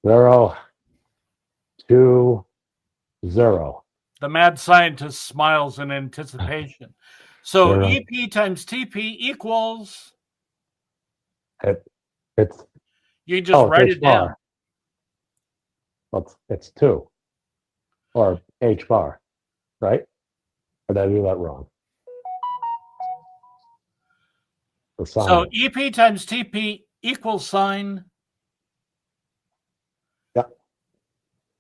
0, 2, 0. The mad scientist smiles in anticipation. So 0. EP times TP equals. It's you just write it down. Well, it's 2 or H bar, right? Or did I do that wrong? So EP times TP equals sign. Yeah.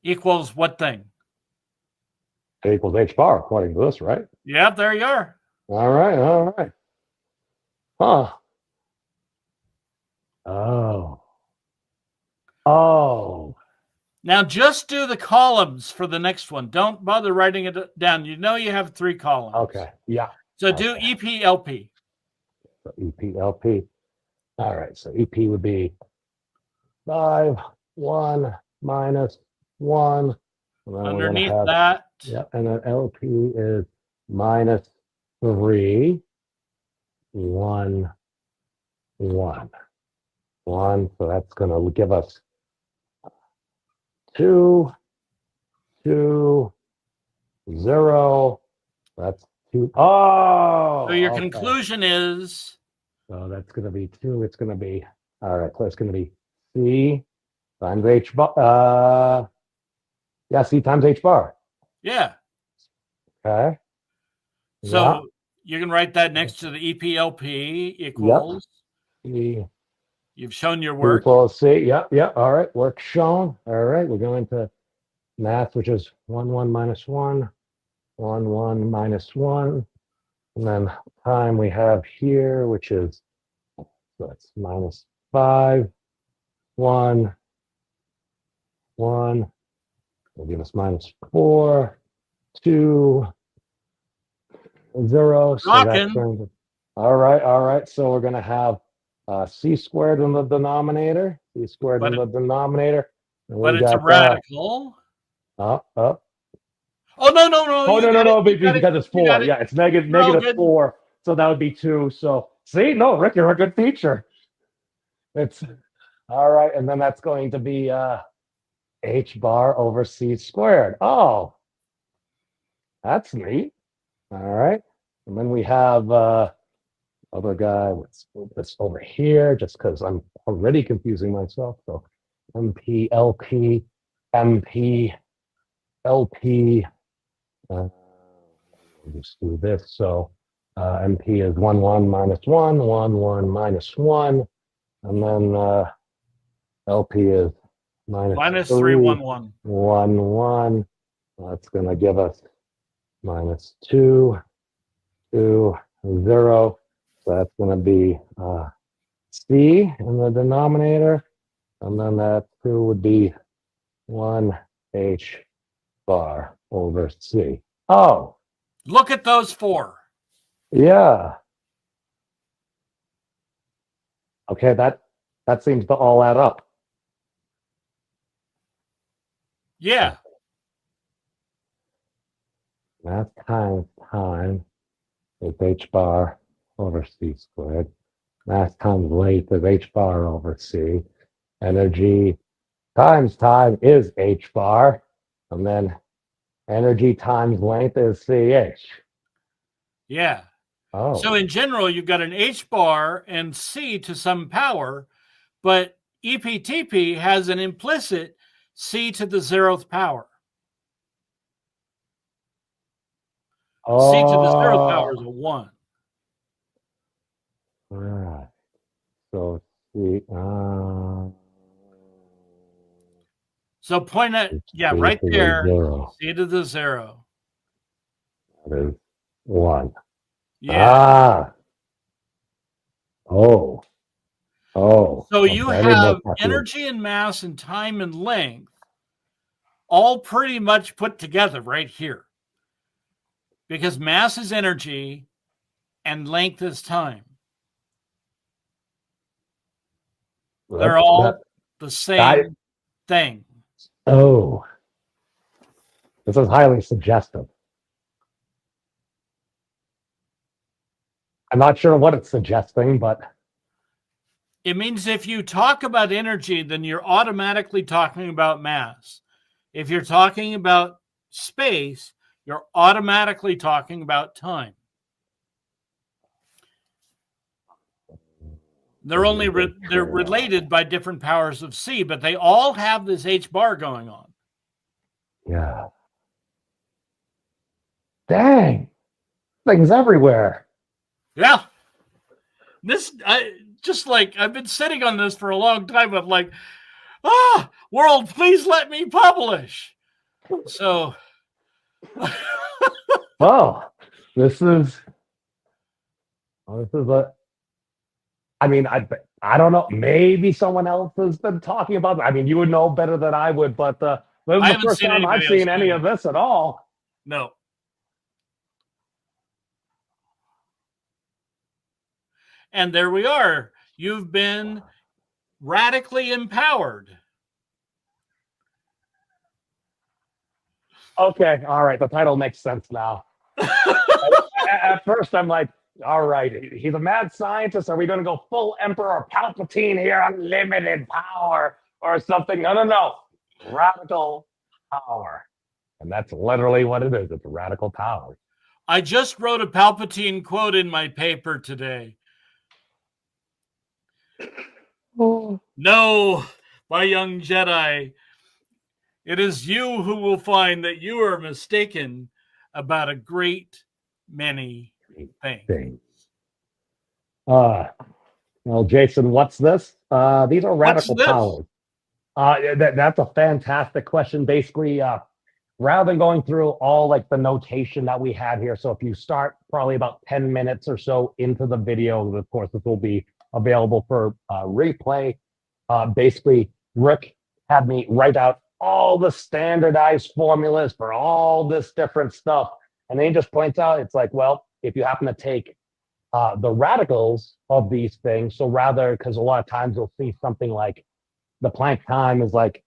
Equals what thing? It equals H bar according to this, right? Yeah, there you are. All right, all right. Huh. Oh. Now just do the columns for the next one. Don't bother writing it down. You know you have 3 columns. Okay, yeah. So do EP-LP. So EP-LP. All right, so EP would be 5, 1, minus 1. And then underneath that. Yeah, and then LP is minus 3, 1, 1. 1, so that's going to give us 2, 2, 0. That's 2. Oh! So your conclusion is? So that's going to be 2. It's going to be, all right, so it's going to be C times H bar. Yeah, C times H bar. Yeah. Okay. So you can write that next to the EP-LP equals. Yep. You've shown your work. Equals C. Yep, yep. All right, work shown. All right, we're going to math, which is 1, 1, minus 1, 1, 1, minus 1. And then time we have here, which is, so it's minus 5, 1, 1. Will give us minus 4, 2, 0. So that's going to, all right. So we're going to have C squared in the denominator, C squared in the denominator. But it's a radical. Up. Oh, no. Oh, no, because it's 4. Yeah, it's negative 4. So that would be 2. So, see? No, Rick, you're a good teacher. It's, all right. And then that's going to be H bar over C squared. Oh, that's neat. All right. And then we have other guy. Let's move this over here just because I'm already confusing myself. So MP, LP, MP, LP. Just do this. So MP is 1, 1, minus 1, 1, 1, minus 1. And then LP is minus 3, 1, 1. 1, 1. That's going to give us minus 2, 2, 0. So that's going to be C in the denominator. And then that 2 would be 1 H bar over C. Oh. Look at those 4. Yeah. Okay, that seems to all add up. Yeah. Mass times time is H bar over C squared. Mass times length is H bar over C. Energy times time is H bar. And then energy times length is CH. Yeah. Oh. So in general, you've got an H bar and C to some power, but EPTP has an implicit C to the 0th power. Oh. C to the 0th power is a 1. All right. So C. So point at, yeah, right there, C to the 0. That is 1. Yeah. Oh. So you have energy and mass and time and length all pretty much put together right here. Because mass is energy and length is time. They're all the same thing. Oh. This is highly suggestive. I'm not sure what it's suggesting, but It means if you talk about energy, then you're automatically talking about mass. If you're talking about space, you're automatically talking about time. They're they're related by different powers of C, but they all have this H bar going on. Yeah. Dang. Things everywhere. Yeah. I've been sitting on this for a long time. I'm like, world, please let me publish. So, well, this is a. I mean, I don't know. Maybe someone else has been talking about it. I mean, you would know better than I would, but this is the first time I've seen any of this at all. No. And there we are. You've been radically empowered. Okay, all right. The title makes sense now. At first, I'm like, all right, he's a mad scientist. Are we going to go full Emperor Palpatine here, unlimited power or something? No. Radical power. And that's literally what it is. It's radical power. I just wrote a Palpatine quote in my paper today. Oh. No, my young Jedi, it is you who will find that you are mistaken about a great many things. Well, Jason, what's this? These are radical powers. That's a fantastic question. Basically, rather than going through all like the notation that we had here, so if you start probably about 10 minutes or so into the video, of course, this will be available for replay. Basically, Rick had me write out all the standardized formulas for all this different stuff. And then he just points out, it's like, well, if you happen to take the radicals of these things, so rather, because a lot of times you'll see something like the Planck time is like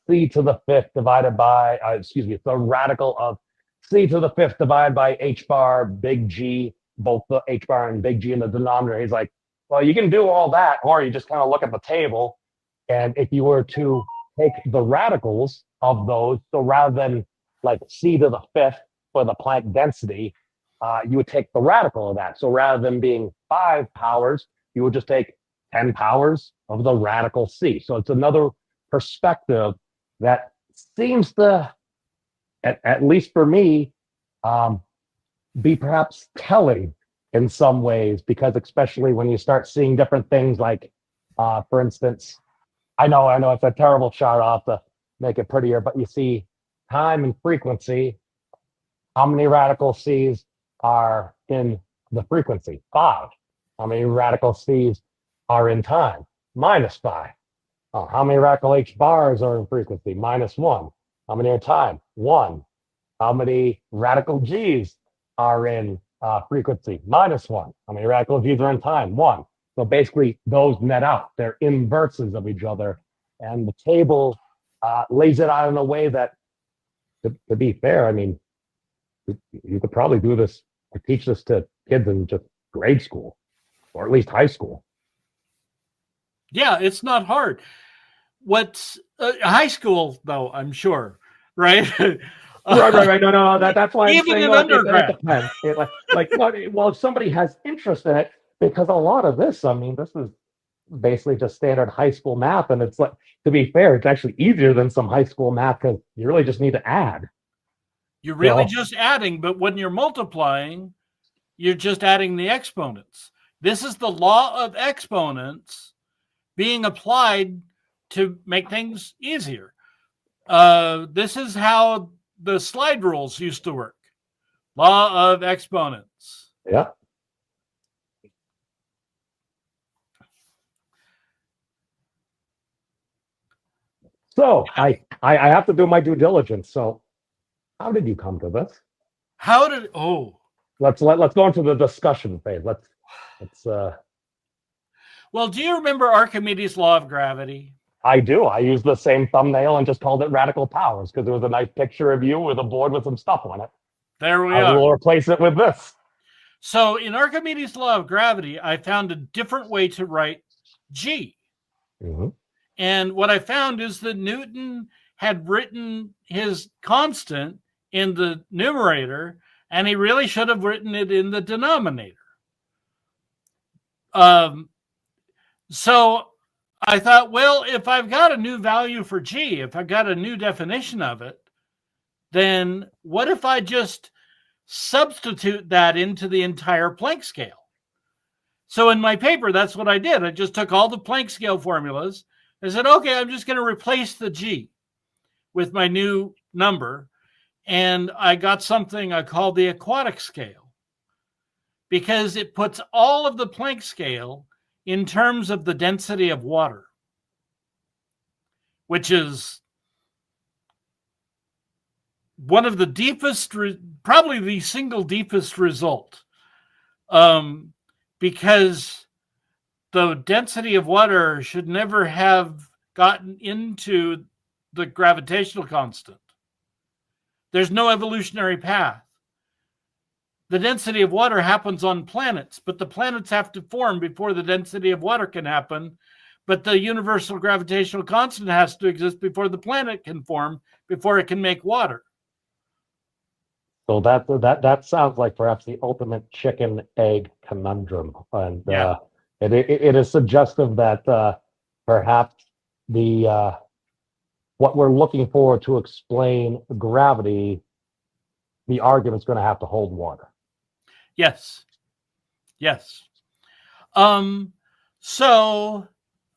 c to the fifth divided by, it's the radical of c to the fifth divided by h bar, big G, both the h bar and big G in the denominator. He's like, well, you can do all that, or you just kind of look at the table. And if you were to take the radicals of those, so rather than like c to the fifth for the Planck density, you would take the radical of that. So rather than being 5 powers, you would just take 10 powers of the radical c. So it's another perspective that seems to, at least for me, be perhaps telling in some ways, because especially when you start seeing different things like, for instance, I know it's a terrible shot off to make it prettier, but you see time and frequency. How many radical c's are in the frequency? 5. How many radical c's are in time? -5. How many radical h bars are in frequency? -1. How many are time? 1. How many radical g's are in frequency? -1. How many radical g's are in time? 1. So basically, those net out. They're inverses of each other. And the table lays it out in a way that, to be fair, I mean, you could probably do this, or teach this to kids in just grade school, or at least high school. Yeah, it's not hard. What's high school, though, I'm sure, right? Right. No. That's why I'm saying undergrad. It depends. Well, if somebody has interest in it, because a lot of this, I mean, this is basically just standard high school math, and it's like, to be fair, it's actually easier than some high school math because you really just need to add. You're really just adding, but when you're multiplying, you're just adding the exponents. This is the law of exponents being applied to make things easier. This is how the slide rules used to work. Law of exponents. Yeah. So I have to do my due diligence. So how did you come to this? Let's go into the discussion phase. Let's Well, do you remember Archimedes' law of gravity? I do. I used the same thumbnail and just called it Radical Powers because there was a nice picture of you with a board with some stuff on it. There we are. I will replace it with this. So in Archimedes' law of gravity, I found a different way to write G. Mm-hmm. And what I found is that Newton had written his constant in the numerator, and he really should have written it in the denominator. So I thought, well, if I've got a new value for G, if I've got a new definition of it, then what if I just substitute that into the entire Planck scale? So in my paper, that's what I did. I just took all the Planck scale formulas. I said, okay, I'm just going to replace the G with my new number. And I got something I call the aquatic scale, because it puts all of the Planck scale in terms of the density of water, which is one of the deepest, probably the single deepest result, because the density of water should never have gotten into the gravitational constant. There's no evolutionary path. The density of water happens on planets, but the planets have to form before the density of water can happen. But the universal gravitational constant has to exist before the planet can form, before it can make water. So that sounds like perhaps the ultimate chicken-egg conundrum, and Yeah. It is suggestive that perhaps the what we're looking for to explain gravity, the argument's going to have to hold water. Yes. Yes. So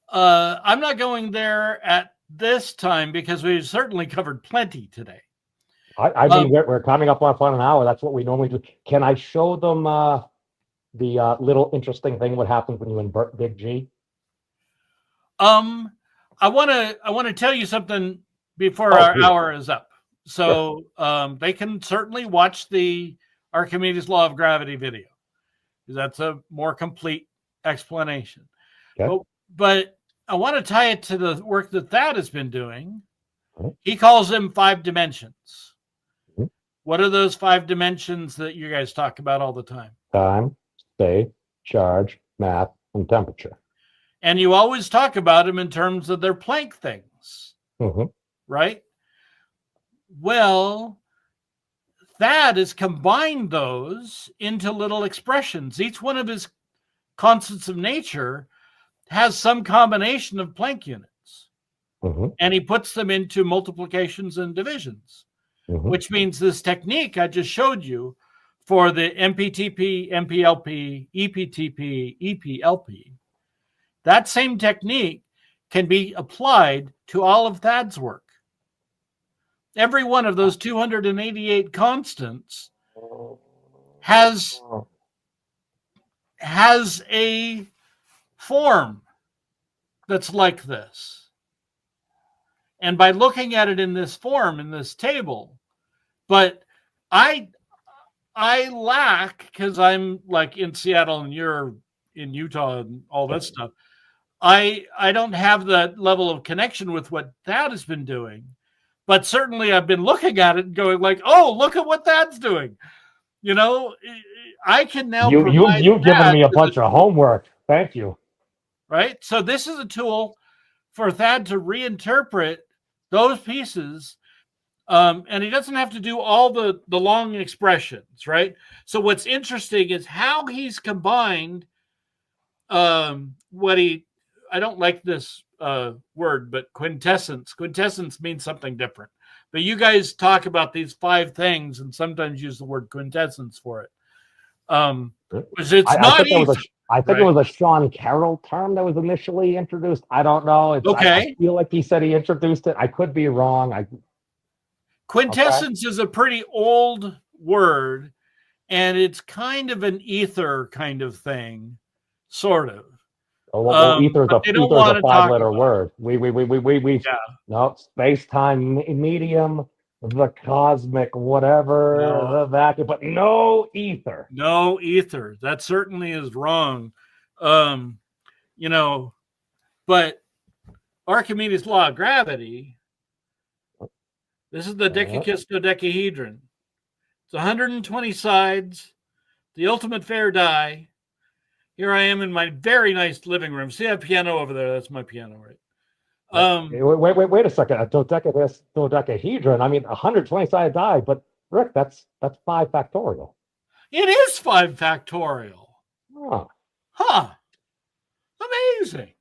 I'm not going there at this time because we've certainly covered plenty today. I mean, we're coming up on an hour. That's what we normally do. Can I show them the little interesting thing what happens when you invert big G? I want to tell you something before our hour is up. So they can certainly watch the Archimedes Law of Gravity video. That's a more complete explanation. Okay. But I want to tie it to the work that Thad has been doing. He calls them 5 dimensions. What are those 5 dimensions that you guys talk about all the time? Time, space, charge, mass, and temperature. And you always talk about them in terms of their Planck things, right? Well, Thad has combined those into little expressions. Each one of his constants of nature has some combination of Planck units. And he puts them into multiplications and divisions. Which means this technique I just showed you for the MPTP, MPLP, EPTP, EPLP, that same technique can be applied to all of Thad's work. Every one of those 288 constants has a form that's like this. And by looking at it in this form, in this table, but I lack, because I'm like in Seattle and you're in Utah and all that stuff. I don't have that level of connection with what Thad has been doing, but certainly I've been looking at it and going like, oh, look at what Thad's doing. You know, I can now you've given me a bunch of homework. Thank you. Right. So this is a tool for Thad to reinterpret those pieces. And he doesn't have to do all the long expressions, right? So what's interesting is how he's combined I don't like this word, but quintessence. Quintessence means something different. But you guys talk about these 5 things and sometimes use the word quintessence for it. It's not easy. I think it was a Sean Carroll term that was initially introduced. I don't know. I feel like he said he introduced it. I could be wrong. Quintessence is a pretty old word, and it's kind of an ether kind of thing, sort of. Ether is a 5-letter word. No, space-time medium, the cosmic whatever, the vacuum, but no ether. No ether. That certainly is wrong. You know, but Archimedes' law of gravity, this is the Here I am in my very nice living room. See that piano over there? That's my piano, right? Wait a second. A dodecahedron. I mean, 120-sided die, but Rick, that's 5 factorial. It is 5 factorial. Huh. Huh. Amazing.